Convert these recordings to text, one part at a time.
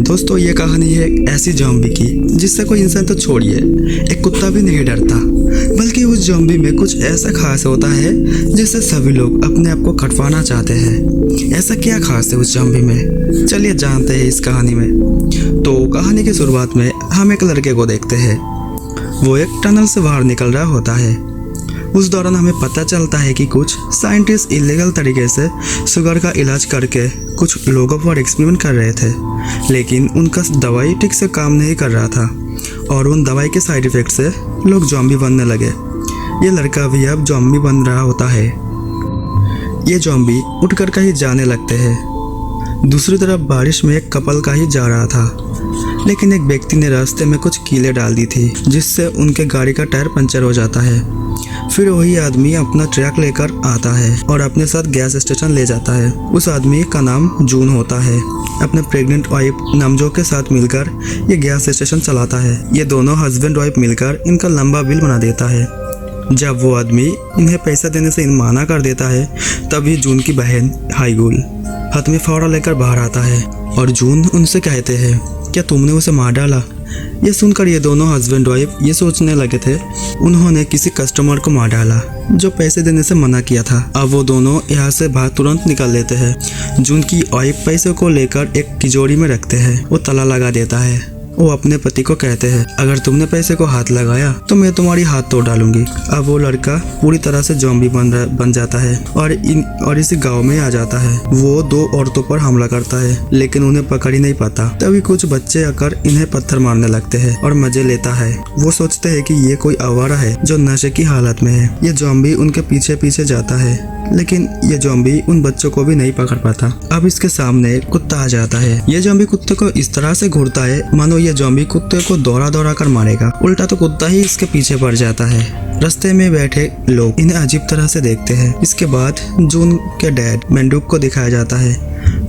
दोस्तों ये कहानी है एक ऐसी ज़ॉम्बी की जिससे कोई इंसान तो छोड़िए, एक कुत्ता भी नहीं डरता, बल्कि उस ज़ॉम्बी में कुछ ऐसा खास होता है जिससे सभी लोग अपने आप को कटवाना चाहते हैं। ऐसा क्या खास है उस ज़ॉम्बी में, चलिए जानते हैं इस कहानी में। तो कहानी की शुरुआत में हम एक लड़के को देखते हैं। वो एक टनल से बाहर निकल रहा होता है। उस दौरान हमें पता चलता है कि कुछ साइंटिस्ट इलीगल तरीके से शुगर का इलाज करके कुछ लोगों पर एक्सपेरिमेंट कर रहे थे, लेकिन उनका दवाई ठीक से काम नहीं कर रहा था और उन दवाई के साइड इफ़ेक्ट से लोग ज़ॉम्बी बनने लगे। ये लड़का भी अब ज़ॉम्बी बन रहा होता है। ये ज़ॉम्बी उठकर कहीं जाने लगते हैं। दूसरी तरफ बारिश में एक कपल का ही जा रहा था, लेकिन एक व्यक्ति ने रास्ते में कुछ कीलें डाल दी थी जिससे उनके गाड़ी का टायर पंचर हो जाता है। फिर वही आदमी अपना ट्रक लेकर आता है और अपने साथ गैस स्टेशन ले जाता है। उस आदमी का नाम जून होता है। अपने प्रेग्नेंट वाइफ नमजो के साथ मिलकर ये गैस स्टेशन चलाता है। ये दोनों हस्बैंड वाइफ मिलकर इनका लंबा बिल बना देता है। जब वो आदमी इन्हें पैसा देने से मना कर देता है, तभी जून की बहन हाईगुल हाथ में फावड़ा लेकर बाहर आता है और जून उनसे कहते हैं, क्या तुमने उसे मार डाला? ये सुनकर ये दोनों हस्बैंड वाइफ ये सोचने लगे थे उन्होंने किसी कस्टमर को मार डाला जो पैसे देने से मना किया था। अब वो दोनों यहाँ से बाहर तुरंत निकल लेते हैं। जून की वाइफ पैसे को लेकर एक तिजोरी में रखते हैं। वो ताला लगा देता है। वो अपने पति को कहते हैं, अगर तुमने पैसे को हाथ लगाया तो मैं तुम्हारी हाथ तोड़ डालूंगी। अब वो लड़का पूरी तरह से ज़ॉम्बी बन जाता है और इसी गांव में आ जाता है। वो दो औरतों पर हमला करता है, लेकिन उन्हें पकड़ ही नहीं पाता। तभी कुछ बच्चे आकर इन्हें पत्थर मारने लगते हैं और मजे लेता है। वो सोचते हैं कि ये कोई आवारा है जो नशे की हालत में है। ये ज़ॉम्बी उनके पीछे पीछे जाता है, लेकिन ये ज़ॉम्बी उन बच्चों को भी नहीं पकड़ पाता। अब इसके सामने कुत्ता आ जाता है। ये ज़ॉम्बी कुत्ते को इस तरह से घूरता है मानो ये ज़ॉम्बी कुत्ते को दौड़ा दौड़ा कर मारेगा। उल्टा तो कुत्ता ही इसके पीछे पड़ जाता है। रास्ते में बैठे लोग इन्हें अजीब तरह से देखते हैं। इसके बाद जून के डैड मेंडुक को दिखाया जाता है,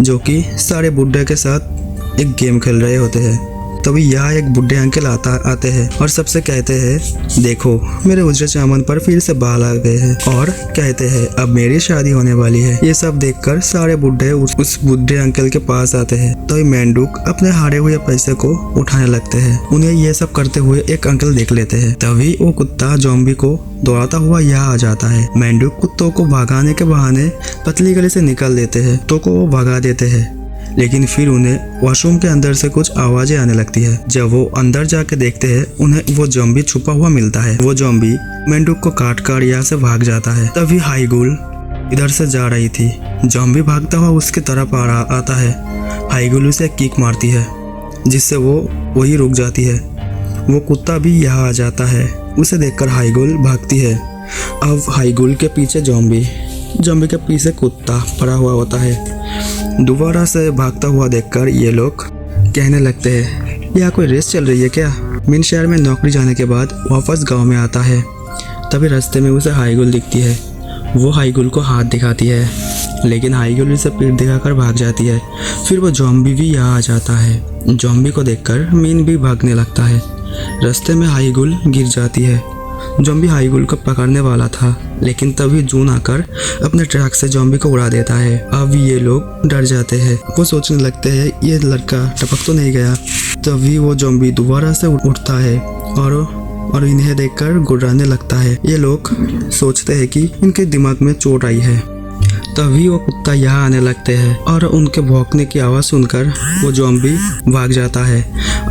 जो कि सारे बुड्ढे के साथ एक गेम खेल रहे होते हैं। तभी यहाँ एक बुढ़े अंकल आते हैं और सबसे कहते हैं, देखो मेरे उजरे चामन पर फिर से बाल आ गए हैं, और कहते हैं अब मेरी शादी होने वाली है। ये सब देखकर सारे बुढ़े उस बुढ़े अंकल के पास आते हैं। तो मेंढक अपने हारे हुए पैसे को उठाने लगते हैं। उन्हें ये सब करते हुए एक अंकल देख लेते हैं। तभी वो कुत्ता ज़ॉम्बी को दौड़ाता हुआ यहाँ आ जाता है। मेंढक कुत्तों को भगाने के बहाने पतली गली से निकल देते हैं तो को वो भगा देते हैं, लेकिन फिर उन्हें वॉशरूम के अंदर से कुछ आवाजें आने लगती है। जब वो अंदर जाके देखते हैं, उन्हें वो ज़ॉम्बी छुपा हुआ मिलता है। वो ज़ॉम्बी मेंढक को काट कर यहाँ से भाग जाता है। तभी हाईगुल इधर से जा रही थी। ज़ॉम्बी भागता हुआ उसके तरफ आता है। हाईगुल उसे किक मारती है, जिससे वो वही रुक जाती है। वो कुत्ता भी यहाँ आ जाता है। उसे देखकर हाईगुल भागती है। अब हाईगुल के पीछे ज़ॉम्बी के पीछे कुत्ता पड़ा हुआ होता है। दोबारा से भागता हुआ देखकर ये लोग कहने लगते हैं, यहाँ कोई रेस चल रही है क्या? मेन शहर में नौकरी जाने के बाद वापस गांव में आता है। तभी रास्ते में उसे हाईगुल दिखती है। वो हाईगुल को हाथ दिखाती है, लेकिन हाईगुल उसे पीठ दिखाकर भाग जाती है। फिर वो ज़ॉम्बी भी यहाँ आ जाता है। ज़ॉम्बी को देखकर मीन भी भागने लगता है। रास्ते में हाईगुल गिर जाती है। ज़ॉम्बी हाईगुल को पकड़ने वाला था, लेकिन तभी जून आकर अपने ट्रक से ज़ॉम्बी को उड़ा देता है। अब ये लोग डर जाते हैं। वो सोचने लगते हैं ये लड़का टपक तो नहीं गया। तभी वो ज़ॉम्बी दोबारा से उठता है और इन्हें देखकर गुर्राने लगता है। ये लोग सोचते हैं कि इनके दिमाग में चोट आई है। तभी वो कुत्ता यहाँ आने लगते हैं और उनके भौंकने की आवाज़ सुनकर वो ज़ॉम्बी भाग जाता है।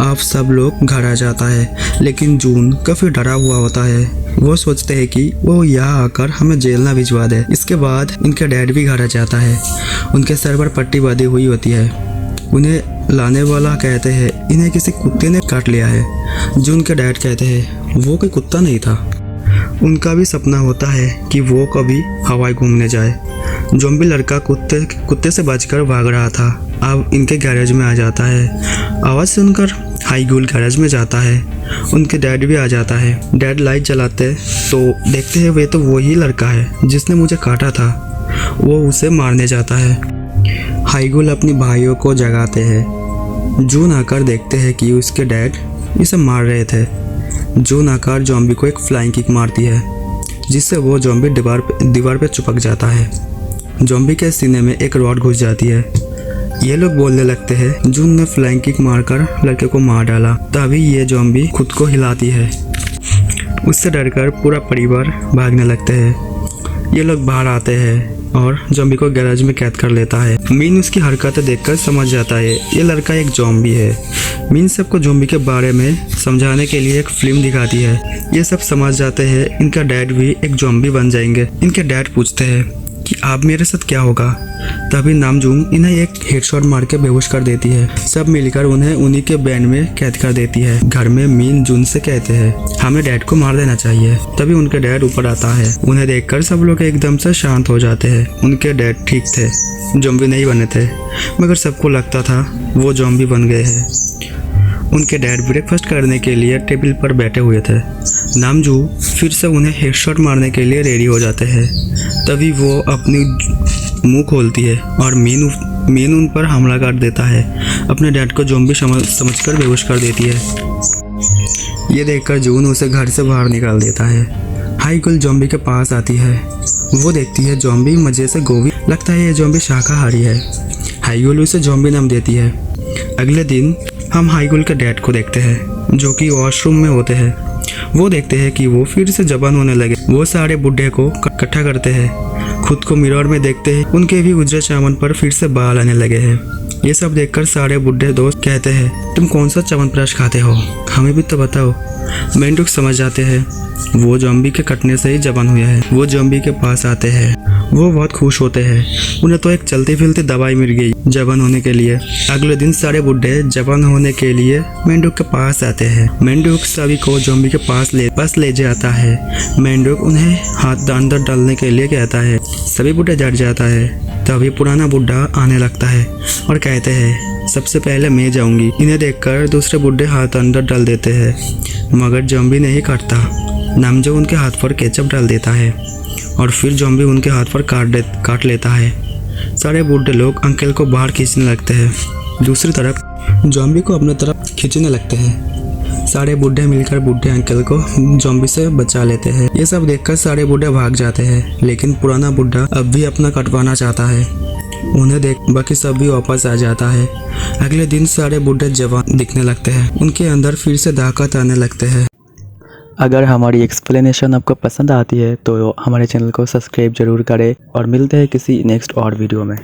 अब सब लोग घर आ जाता है, लेकिन जून काफ़ी डरा हुआ होता है। वो सोचते हैं कि वो यहाँ आकर हमें जेल ना भिजवा दे। इसके बाद इनके डैड भी घर आ जाता है। उनके सर पर पट्टी बांधी हुई होती है। उन्हें लाने वाला कहते हैं, इन्हें किसी कुत्ते ने काट लिया है। जून के डैड कहते हैं, वो कोई कुत्ता नहीं था। उनका भी सपना होता है कि वो कभी हवाई घूमने जाए। ज़ॉम्बी लड़का कुत्ते से बचकर भाग रहा था। अब इनके गैरेज में आ जाता है। आवाज़ सुनकर हाईगुल गैरेज में जाता है। उनके डैड भी आ जाता है। डैड लाइट जलाते तो देखते हैं वे तो वही लड़का है जिसने मुझे काटा था। वो उसे मारने जाता है। हाईगुल अपने भाइयों को जगाते हैं। जून आकर देखते हैं कि उसके डैड इसे मार रहे थे। जून आकर ज़ॉम्बी को एक फ्लाइंग किक मारती है, जिससे वो ज़ॉम्बी दीवार पे चिपक जाता है। ज़ॉम्बी के सीने में एक रॉड घुस जाती है। ये लोग बोलने लगते हैं जून ने फ्लाइंग किक मारकर लड़के को मार डाला। तभी ये ज़ॉम्बी खुद को हिलाती है। उससे डरकर पूरा परिवार भागने लगते हैं। ये लोग बाहर आते हैं और ज़ॉम्बी को गैराज में कैद कर लेता है। मीन उसकी हरकतें देखकर समझ जाता है ये लड़का एक ज़ॉम्बी है। मीन सबको ज़ॉम्बी के बारे में समझाने के लिए एक फिल्म दिखाती है। ये सब समझ जाते हैं इनका डैड भी एक ज़ॉम्बी बन जाएंगे। इनके डैड पूछते हैं कि आप मेरे साथ क्या होगा। तभी नामजूम इन्हें एक हेडशॉट मार के बेहोश कर देती है। सब मिलकर उन्हें उन्हीं के बैंड में कैद कर देती है। घर में मीन जून से कहते हैं हमें डैड को मार देना चाहिए। तभी उनके डैड ऊपर आता है। उन्हें देखकर सब लोग एकदम से शांत हो जाते हैं। उनके डैड ठीक थे, ज़ॉम्बी नहीं बने थे, मगर सबको लगता था वो ज़ॉम्बी बन गए हैं। उनके डैड ब्रेकफास्ट करने के लिए टेबल पर बैठे हुए थे। नामजू फिर से उन्हें हेडशॉट मारने के लिए रेडी हो जाते हैं। तभी वो अपनी मुंह खोलती है और मीन उन पर हमला कर देता है। अपने डैड को ज़ॉम्बी समझकर बेहोश कर देती है। ये देखकर जून उसे घर से बाहर निकाल देता है। हाईगुल ज़ॉम्बी के पास आती है। वो देखती है ज़ॉम्बी मजे से गोभी। लगता है ये ज़ॉम्बी शाकाहारी है। हाईगुल उसे ज़ॉम्बी नाम देती है। अगले दिन हम हाईगुल के डैड को देखते हैं जो कि वॉशरूम में होते हैं। वो देखते हैं कि वो फिर से जवान होने लगे। वो सारे बुढ़े को इकट्ठा करते हैं। खुद को मिरर में देखते हैं उनके भी उजले चावल पर फिर से बाल आने लगे हैं। ये सब देखकर सारे बुढ़े दोस्त कहते हैं तुम कौन सा च्यवनप्राश खाते हो, हमें भी तो बताओ। मेंढक समझ जाते हैं वो ज़ॉम्बी के कटने से ही जवान हुआ है। वो ज़ॉम्बी के पास आते हैं। वो बहुत खुश होते हैं। उन्हें तो एक चलती फिरती दवाई मिल गई जवान होने के लिए। अगले दिन सारे बुढ़े जवान होने के लिए मेंढक के पास आते हैं। मेंढक सभी को ज़ॉम्बी के पास ले जाता है। मेंढक उन्हें हाथ अंदर डालने के लिए कहता है। सभी बुढ़े डर जाता है। तभी पुराना बुढ़ा आने लगता है और कहते हैं सबसे पहले मैं जाऊंगी। इन्हें देखकर दूसरे बुढ़े हाथ अंदर डाल देते हैं, मगर ज़ॉम्बी नहीं काटता। नामजो उनके हाथ पर केचप डाल देता है और फिर ज़ॉम्बी उनके हाथ पर काट लेता है। सारे बूढ़े लोग अंकल को बाहर खींचने लगते हैं। दूसरी तरफ ज़ॉम्बी को अपने तरफ खींचने लगते हैं। सारे बूढ़े मिलकर बूढ़े अंकल को ज़ॉम्बी से बचा लेते हैं। ये सब देखकर सारे बूढ़े भाग जाते हैं, लेकिन पुराना बुढ़ा अब भी अपना कटवाना चाहता है। उन्हें देख बाकी सब भी वापस आ जाता है। अगले दिन सारे बूढ़े जवान दिखने लगते हैं। उनके अंदर फिर से ताकत आने लगते हैं। अगर हमारी एक्सप्लेनेशन आपको पसंद आती है तो हमारे चैनल को सब्सक्राइब जरूर करें और मिलते हैं किसी नेक्स्ट और वीडियो में।